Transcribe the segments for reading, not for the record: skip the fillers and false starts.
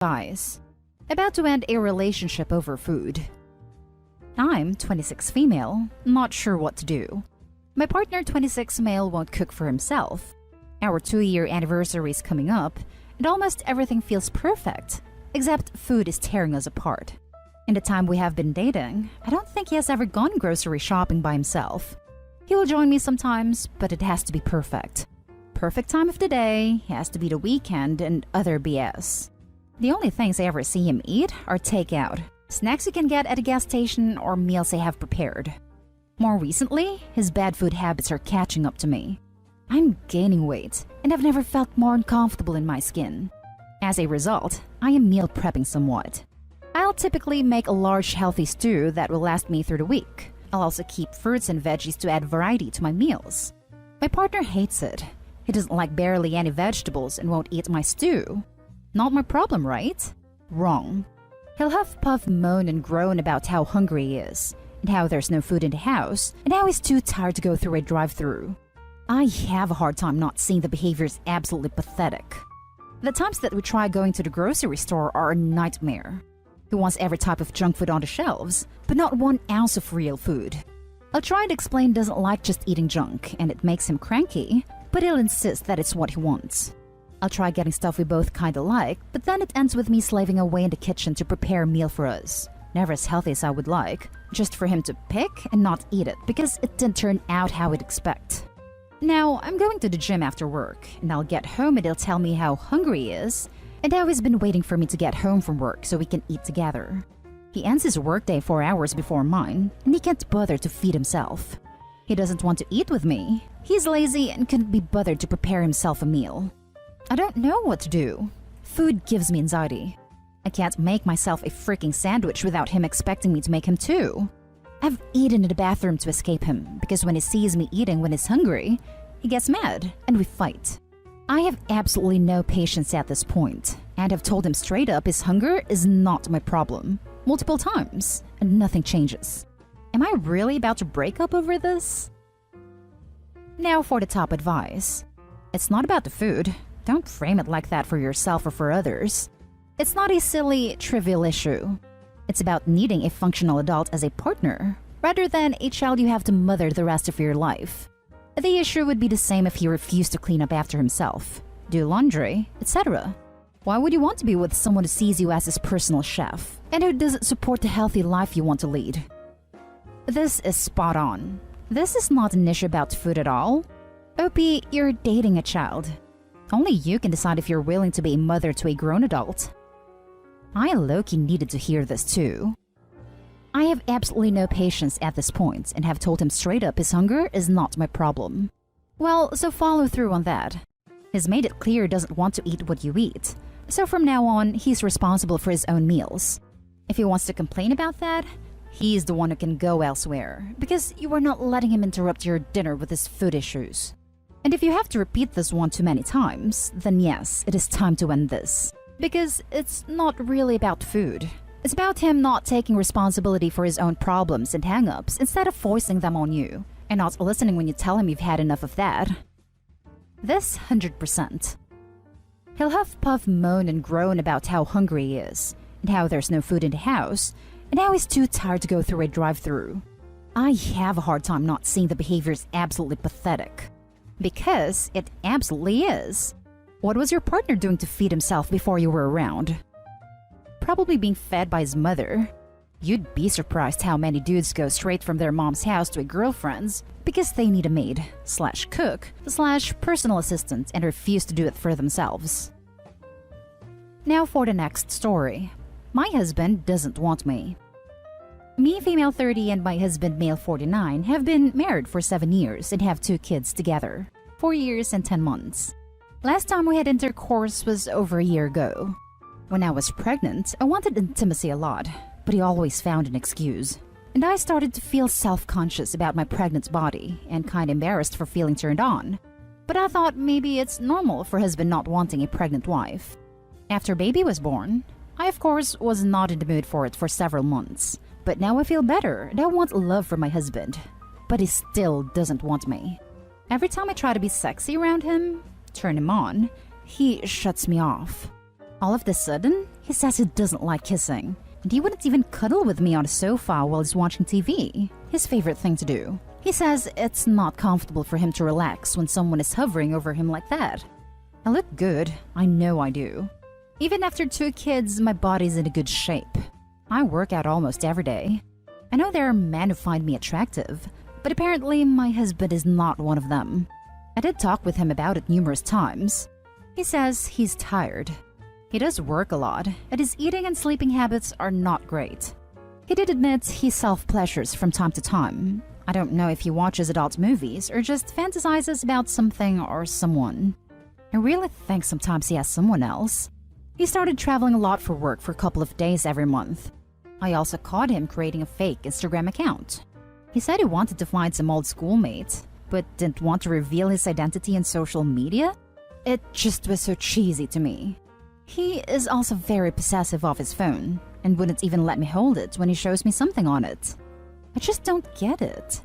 Guys, about to end a relationship over food. I'm 26 female, not sure what to do. My partner 26 male won't cook for himself. Our 2-year anniversary is coming up, and almost everything feels perfect, except food is tearing us apart. In the time we have been dating, I don't think he has ever gone grocery shopping by himself. He will join me sometimes, but it has to be perfect. Perfect time of the day, has to be the weekend, and other BS. The only things I ever see him eat are takeout, snacks you can get at a gas station, or meals I have prepared. More recently, his bad food habits are catching up to me. I'm gaining weight, and I've never felt more uncomfortable in my skin. As a result, I am meal prepping somewhat. I'll typically make a large healthy stew that will last me through the week. I'll also keep fruits and veggies to add variety to my meals. My partner hates it. He doesn't like barely any vegetables and won't eat my stew. Not my problem, right? Wrong. He'll huff, puff, moan, and groan about how hungry he is, and how there's no food in the house, and how he's too tired to go through a drive-thru. I have a hard time not seeing the behavior is absolutely pathetic. The times that we try going to the grocery store are a nightmare. He wants every type of junk food on the shelves, but not 1 ounce of real food. I'll try to explain he doesn't like just eating junk, and it makes him cranky, but he'll insist that it's what he wants. I'll try getting stuff we both kinda like, but then it ends with me slaving away in the kitchen to prepare a meal for us. Never as healthy as I would like, just for him to pick and not eat it because it didn't turn out how I'd expect. Now, I'm going to the gym after work, and I'll get home and he'll tell me how hungry he is, and how he's been waiting for me to get home from work so we can eat together. He ends his workday 4 hours before mine, and he can't bother to feed himself. He doesn't want to eat with me. He's lazy and couldn't be bothered to prepare himself a meal. I don't know what to do. Food gives me anxiety. I can't make myself a freaking sandwich without him expecting me to make him too. I've eaten in the bathroom to escape him, because when he sees me eating when he's hungry, he gets mad and we fight. I have absolutely no patience at this point, and have told him straight up his hunger is not my problem, multiple times, and nothing changes. Am I really about to break up over this? Now for the top advice. It's not about the food. Don't frame it like that for yourself or for others. It's not a silly, trivial issue. It's about needing a functional adult as a partner, rather than a child you have to mother the rest of your life. The issue would be the same if he refused to clean up after himself, do laundry, etc. Why would you want to be with someone who sees you as his personal chef, and who doesn't support the healthy life you want to lead? This is spot on. This is not an issue about food at all. OP, you're dating a child. Only you can decide if you're willing to be a mother to a grown adult. I low-key needed to hear this too. I have absolutely no patience at this point and have told him straight up his hunger is not my problem. Well, so follow through on that. He's made it clear he doesn't want to eat what you eat, so from now on, he's responsible for his own meals. If he wants to complain about that, he's the one who can go elsewhere, because you are not letting him interrupt your dinner with his food issues. And if you have to repeat this one too many times, then yes, it is time to end this. Because it's not really about food. It's about him not taking responsibility for his own problems and hang-ups instead of forcing them on you, and not listening when you tell him you've had enough of that. This 100%. He'll huff, puff, moan, and groan about how hungry he is, and how there's no food in the house, and how he's too tired to go through a drive-thru. I have a hard time not seeing the behavior is absolutely pathetic. Because it absolutely is. What was your partner doing to feed himself before you were around? Probably being fed by his mother. You'd be surprised how many dudes go straight from their mom's house to a girlfriend's because they need a maid, slash cook, slash personal assistant, and refuse to do it for themselves. Now for the next story. My husband doesn't want me. Me, female 30, and my husband, male 49, have been married for 7 years and have 2 kids together, 4 years and 10 months. Last time we had intercourse was over a year ago. When I was pregnant, I wanted intimacy a lot, but he always found an excuse. And I started to feel self-conscious about my pregnant body and kind of embarrassed for feeling turned on. But I thought maybe it's normal for husband not wanting a pregnant wife. After baby was born, I of course was not in the mood for it for several months. But now I feel better and I want love for my husband. But he still doesn't want me. Every time I try to be sexy around him, turn him on, he shuts me off. All of a sudden, He says he doesn't like kissing, and he wouldn't even cuddle with me on a sofa while he's watching TV, his favorite thing to do. He says it's not comfortable for him to relax when someone is hovering over him like that. I look good, I know I do. Even after 2 kids, my body's in a good shape. I work out almost every day. I know there are men who find me attractive, but apparently my husband is not one of them. I did talk with him about it numerous times. He says he's tired. He does work a lot, and his eating and sleeping habits are not great. He did admit he self-pleasures from time to time. I don't know if he watches adult movies or just fantasizes about something or someone. I really think sometimes he has someone else. He started traveling a lot for work for a couple of days every month. I also caught him creating a fake Instagram account. He said he wanted to find some old schoolmate, but didn't want to reveal his identity in social media. It just was so cheesy to me. He is also very possessive of his phone and wouldn't even let me hold it when he shows me something on it. I just don't get it.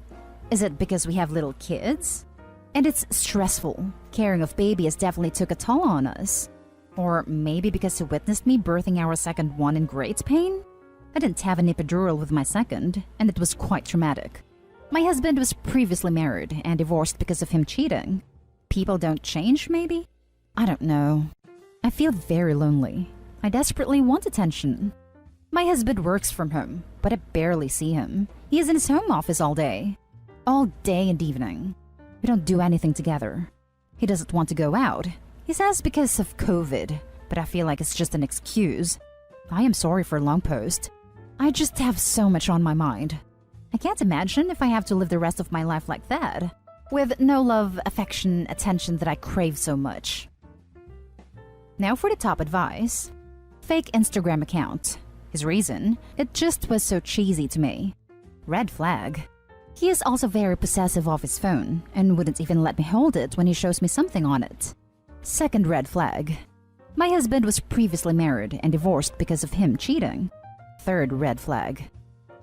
Is it because we have little kids? And it's stressful. Caring of babies definitely took a toll on us. Or maybe because he witnessed me birthing our second one in great pain? I didn't have an epidural with my second, and it was quite traumatic. My husband was previously married and divorced because of him cheating. People don't change, maybe? I don't know. I feel very lonely. I desperately want attention. My husband works from home, but I barely see him. He is in his home office all day and evening. We don't do anything together. He doesn't want to go out. He says because of COVID, but I feel like it's just an excuse. I am sorry for a long post. I just have so much on my mind. I can't imagine if I have to live the rest of my life like that, with no love, affection, attention that I crave so much. Now for the top advice. Fake Instagram account. His reason, it just was so cheesy to me. Red flag. He is also very possessive of his phone and wouldn't even let me hold it when he shows me something on it. Second red flag. My husband was previously married and divorced because of him cheating. Third red flag.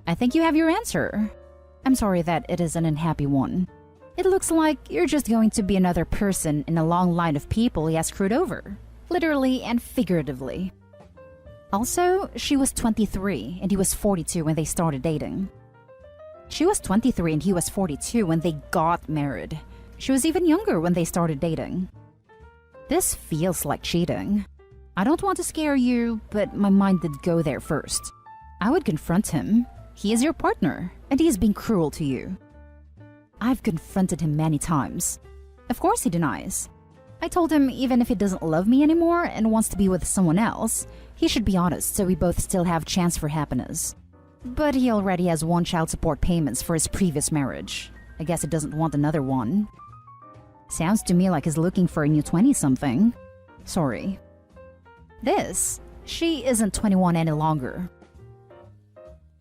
I think you have your answer. I'm sorry that it is an unhappy one. It looks like you're just going to be another person in a long line of people he has screwed over, literally and figuratively. Also, she was 23 and he was 42 when they started dating. She was 23 and he was 42 when they got married. She was even younger when they started dating. This feels like cheating. I don't want to scare you, but my mind did go there first. I would confront him. He is your partner, and he is being cruel to you. I've confronted him many times. Of course he denies. I told him even if he doesn't love me anymore and wants to be with someone else, he should be honest so we both still have chance for happiness. But he already has 1 child support payments for his previous marriage. I guess he doesn't want another one. Sounds to me like he's looking for a new 20-something. Sorry. She isn't 21 any longer.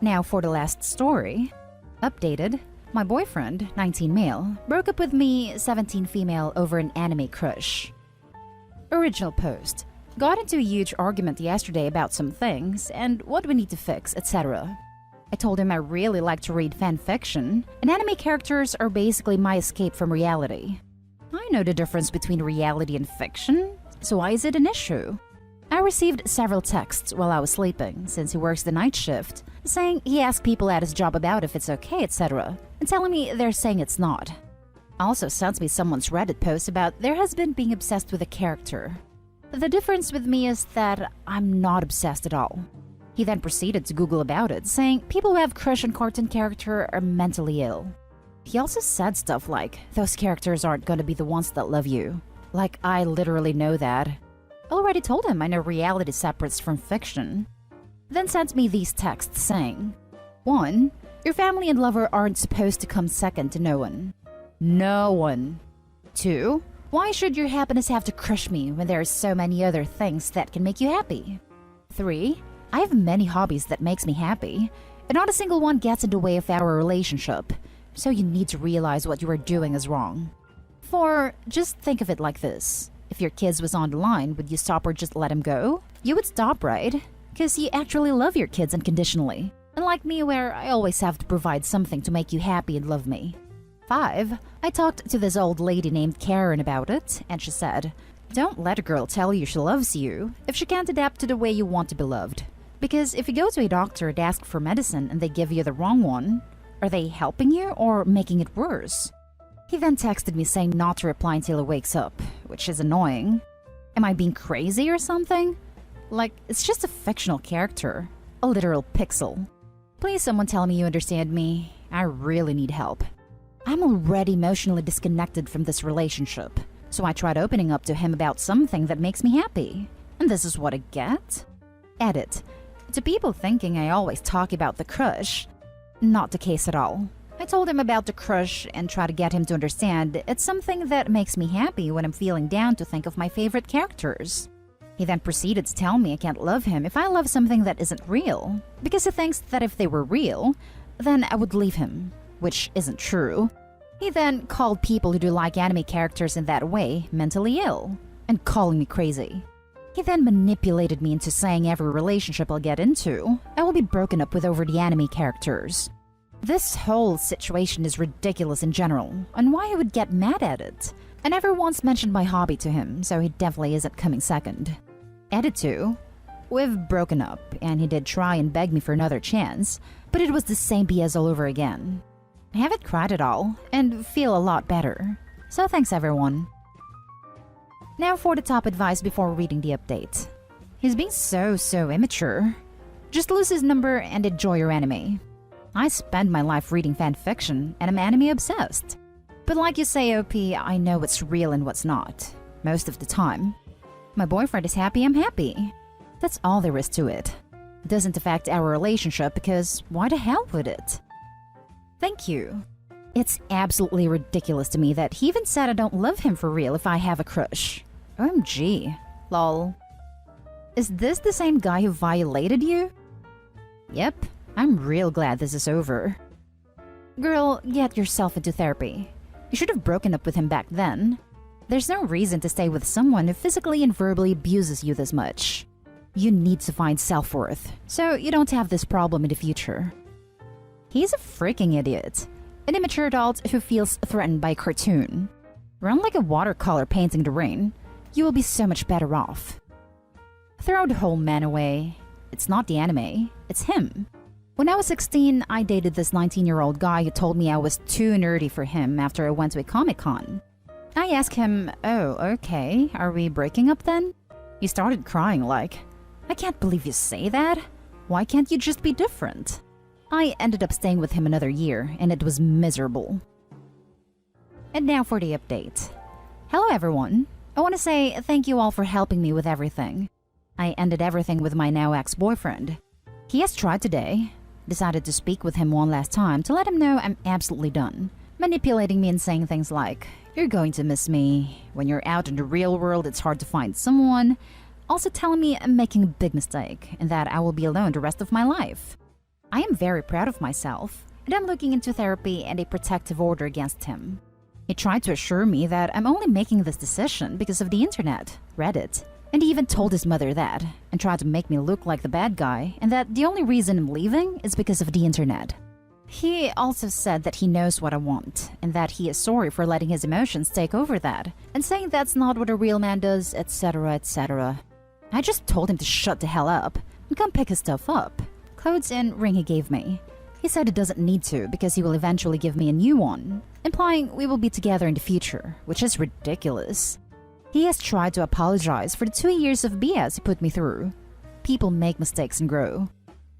Now for the last story. Updated. My boyfriend, 19 male, broke up with me, 17 female, over an anime crush. Original post. Got into a huge argument yesterday about some things and what we need to fix, etc. I told him I really like to read fan fiction, and anime characters are basically my escape from reality. I know the difference between reality and fiction, so why is it an issue? I received several texts while I was sleeping, since he works the night shift, saying he asked people at his job about if it's okay, etc., and telling me they're saying it's not. Also sent me someone's Reddit post about their husband being obsessed with a character. The difference with me is that I'm not obsessed at all. He then proceeded to Google about it, saying people who have crush on cartoon character are mentally ill. He also said stuff like, those characters aren't gonna be the ones that love you. Like, I literally know that. I already told him I know reality separates from fiction. Then sent me these texts saying, 1. Your family and lover aren't supposed to come second to no one. No one. 2. Why should your happiness have to crush me when there are so many other things that can make you happy? 3. I have many hobbies that makes me happy, and not a single one gets in the way of our relationship, so you need to realize what you are doing is wrong. 4. Just think of it like this. If your kids was on the line, would you stop or just let them go? You would stop, right? Because you actually love your kids unconditionally. Unlike me, where I always have to provide something to make you happy and love me. 5. I talked to this old lady named Karen about it, and she said, Don't let a girl tell you she loves you if she can't adapt to the way you want to be loved. Because if you go to a doctor and ask for medicine and they give you the wrong one, are they helping you or making it worse? He then texted me saying not to reply until he wakes up, which is annoying. Am I being crazy or something? Like, it's just a fictional character. A literal pixel. Please someone tell me you understand me. I really need help. I'm already emotionally disconnected from this relationship, so I tried opening up to him about something that makes me happy. And this is what I get? Edit. To people thinking I always talk about the crush. Not the case at all. I told him about the crush and try to get him to understand it's something that makes me happy when I'm feeling down to think of my favorite characters. He then proceeded to tell me I can't love him if I love something that isn't real, because he thinks that if they were real, then I would leave him, which isn't true. He then called people who do like anime characters in that way mentally ill, and calling me crazy. He then manipulated me into saying every relationship I'll get into, I will be broken up with over the anime characters. This whole situation is ridiculous in general, and why I would get mad at it. I never once mentioned my hobby to him, so he definitely isn't coming second. Edit 2. We've broken up, and he did try and beg me for another chance, but it was the same BS all over again. I haven't cried at all, and feel a lot better. So thanks everyone. Now for the top advice before reading the update. He's being so immature. Just lose his number and enjoy your anime. I spend my life reading fanfiction, and I'm anime obsessed. But like you say, OP, I know what's real and what's not. Most of the time. My boyfriend is happy, I'm happy. That's all there is to it. It doesn't affect our relationship because why the hell would it? Thank you. It's absolutely ridiculous to me that he even said I don't love him for real if I have a crush. OMG. Lol. Is this the same guy who violated you? Yep. I'm real glad this is over. Girl, get yourself into therapy. You should have broken up with him back then. There's no reason to stay with someone who physically and verbally abuses you this much. You need to find self-worth, so you don't have this problem in the future. He's a freaking idiot. An immature adult who feels threatened by a cartoon. Run like a watercolor painting the rain. You will be so much better off. Throw the whole man away. It's not the anime, it's him. When I was 16, I dated this 19-year-old guy who told me I was too nerdy for him after I went to a Comic-Con. I asked him, oh, okay, are we breaking up then? He started crying like, I can't believe you say that. Why can't you just be different? I ended up staying with him another year, and it was miserable. And now for the update. Hello everyone. I want to say thank you all for helping me with everything. I ended everything with my now ex-boyfriend. He has tried today. Decided to speak with him one last time to let him know I'm absolutely done. Manipulating me and saying things like, you're going to miss me. When you're out in the real world, it's hard to find someone. Also telling me I'm making a big mistake and that I will be alone the rest of my life. I am very proud of myself, and I'm looking into therapy and a protective order against him. He tried to assure me that I'm only making this decision because of the internet, Reddit, and he even told his mother that, and tried to make me look like the bad guy, and that the only reason I'm leaving is because of the internet. He also said that he knows what I want, and that he is sorry for letting his emotions take over that, and saying that's not what a real man does, etc, etc. I just told him to shut the hell up, and come pick his stuff up. Clothes and ring he gave me. He said he doesn't need to because he will eventually give me a new one, implying we will be together in the future, which is ridiculous. He has tried to apologize for the 2 years of BS he put me through. People make mistakes and grow.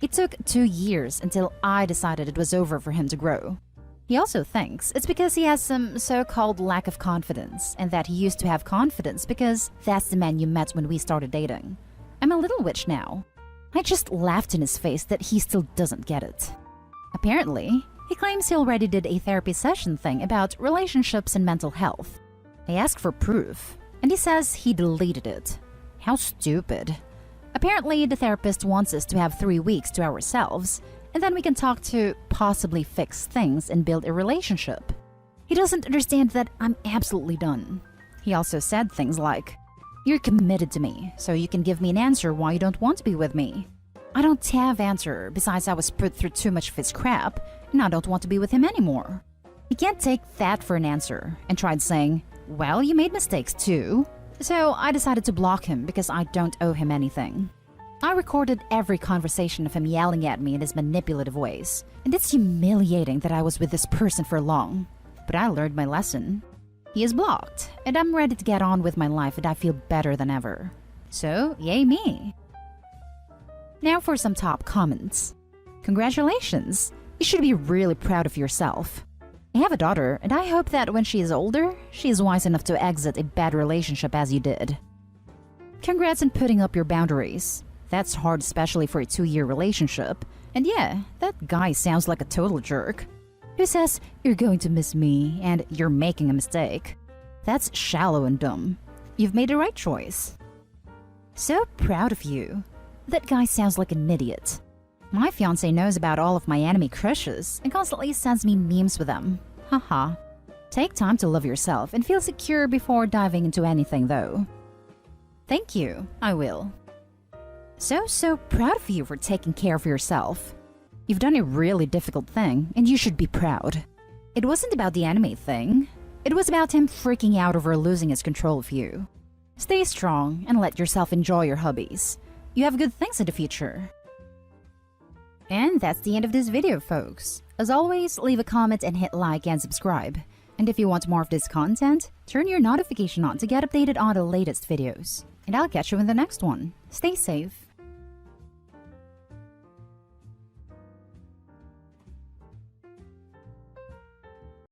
It took 2 years until I decided it was over for him to grow. He also thinks it's because he has some so-called lack of confidence, and that he used to have confidence because that's the man you met when we started dating. I'm a little witch now. I just laughed in his face that he still doesn't get it. Apparently, he claims he already did a therapy session thing about relationships and mental health. I asked for proof, and he says he deleted it. How stupid. Apparently, the therapist wants us to have 3 weeks to ourselves, and then we can talk to possibly fix things and build a relationship. He doesn't understand that I'm absolutely done. He also said things like, you're committed to me, so you can give me an answer why you don't want to be with me. I don't have answer, besides I was put through too much of his crap, and I don't want to be with him anymore. He can't take that for an answer, and tried saying, well, you made mistakes too. So I decided to block him because I don't owe him anything. I recorded every conversation of him yelling at me in his manipulative ways, and it's humiliating that I was with this person for long. But I learned my lesson. He is blocked, and I'm ready to get on with my life, and I feel better than ever. So, yay me. Now for some top comments. Congratulations! You should be really proud of yourself. I have a daughter, and I hope that when she is older, she is wise enough to exit a bad relationship as you did. Congrats on putting up your boundaries. That's hard, especially for a 2-year relationship. And yeah, that guy sounds like a total jerk. Who says, "You're going to miss me," and "You're making a mistake"? That's shallow and dumb. You've made the right choice. So proud of you. That guy sounds like an idiot. My fiancé knows about all of my anime crushes and constantly sends me memes with them. Haha. Take time to love yourself and feel secure before diving into anything though. Thank you, I will. So proud of you for taking care of yourself. You've done a really difficult thing and you should be proud. It wasn't about the anime thing. It was about him freaking out over losing his control of you. Stay strong and let yourself enjoy your hobbies. You have good things in the future. And that's the end of this video, folks. As always, leave a comment and hit like and subscribe. And if you want more of this content, turn your notification on to get updated on the latest videos. And I'll catch you in the next one. Stay safe.